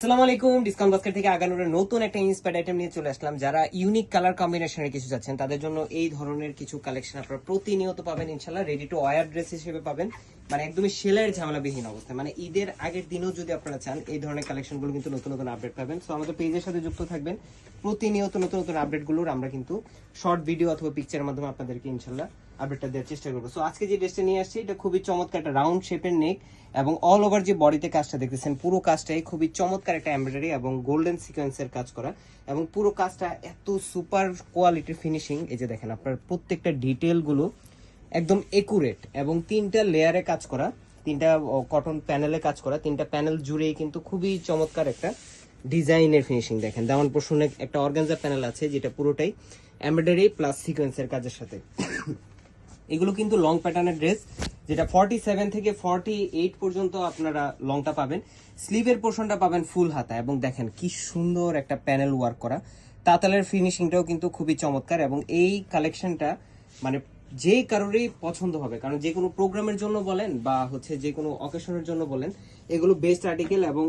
আসসালামু আলাইকুম, discount basket থেকে আগানোর নতুন একটা ইন্সপায়ার্ড আইটেম নিয়ে চলে আসলাম। যারা ইউনিক কালার কম্বিনেশনের কিছু যাচ্ছেন তাদের জন্য এই ধরনের কিছু কালেকশন আপনারা প্রতিনিয়ত পাবেন ইনশাআল্লাহ। রেডি টু ওয়্যার ড্রেস হিসেবে পাবেন, মানে একদমই সেলাইয়ের ঝামেলাবিহীন অবস্থায়। মানে ঈদের আগের দিনও যদি আপনারা চান এই ধরনের কালেকশনগুলো কিন্তু নতুন নতুন আপডেট পাবেন। সো আমাদের পেজের সাথে যুক্ত থাকবেন, প্রতিনিয়ত নতুন নতুন আপডেটগুলোর আমরা কিন্তু শর্ট ভিডিও অথবা পিকচারের মাধ্যমে আপনাদেরকে ইনশাআল্লাহ আপডেটটা দেওয়ার চেষ্টা করবো। সো আজকে যে ড্রেসটা নিয়ে আসছি এটা খুবই চমৎকার, একটা রাউন্ড শেপের নেক এবং অল ওভার যে বডিতে কাজটা দেখতেছেন পুরো কাজটাই খুবই চমৎকার একটা এমব্রয়ডারি এবং গোল্ডেন সিকোয়েন্সের কাজ করা, এবং পুরো কাজটা এত সুপার কোয়ালিটির ফিনিশিং। এই যে দেখেন আপনার প্রত্যেকটা ডিটেল গুলো একদম একুরেট এবং তিনটা লেয়ারে কাজ করা, তিনটা কটন প্যানেলে কাজ করা, তিনটা প্যানেল জুড়েই কিন্তু খুবই চমৎকার একটা ডিজাইনের ফিনিশিং। দেখেন দামান পোর্শনে একটা অর্গানজা প্যানেল আছে যেটা পুরোটাই এমব্রয়ডারি প্লাস সিকোয়েন্সের কাজের সাথে। এগুলো কিন্তু লং প্যাটার্নের ড্রেস, যেটা 47 থেকে 48 পর্যন্ত আপনারা লংটা পাবেন। স্লিভের পোর্শনটা পাবেন ফুল হাতা, এবং দেখেন কি সুন্দর একটা প্যানেল ওয়ার্ক করা। তাতালের ফিনিশিংটাও কিন্তু খুবই চমৎকার, এবং এই কালেকশনটা মানে যে কারোরই পছন্দ হবে, কারণ যে কোনো প্রোগ্রামের জন্য বলেন বা হচ্ছে যে কোনো অকেশনের জন্য বলেন, এগুলো বেস্ট আর্টিকেল এবং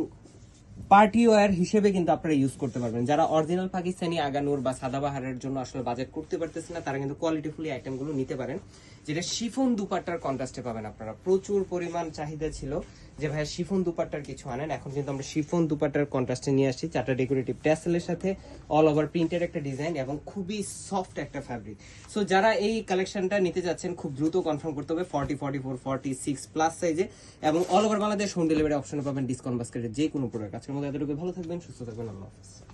পার্টি ওয়্যার হিসেবে কিন্তু আপনারা ইউজ করতে পারবেন। যারা অরিজিনাল পাকিস্তানি আগানুর বা সাদাবাহারের জন্য আসলে বাজেট করতে পারতেছে না, তারা কিন্তু কোয়ালিটিফুলি আইটেমগুলো নিতে পারেন। যেটা শিফন দুপাট্টার কন্ট্রাস্টে পাবেন আপনারা। প্রচুর পরিমাণ চাহিদা ছিল যে ভাই শিফন দুপাট্টার কিছু আনেন, এখন কিন্তু আমরা শিফন দুপাট্টার কন্ট্রাস্টে নিয়ে আসছি। চারটা ডেকোরেটিভ ট্যাসেলের সাথে অল ওভার প্রিন্টের একটা ডিজাইন এবং খুবই সফট একটা ফ্যাব্রিক। সো যারা এই কালেকশনটা নিতে যাচ্ছেন খুব দ্রুত কনফার্ম করতে হবে 40, 44, 46 প্লাস সাইজে, এবং all over Bangladesh home delivery অপশনে পাবেন ডিসকাউন্ট বাস্কেটের যে কোনো প্রোডাক্ট। আজকের মতো এতটুকু, ভালো থাকবেন, সুস্থ থাকবেন, আল্লাহ হাফেজ।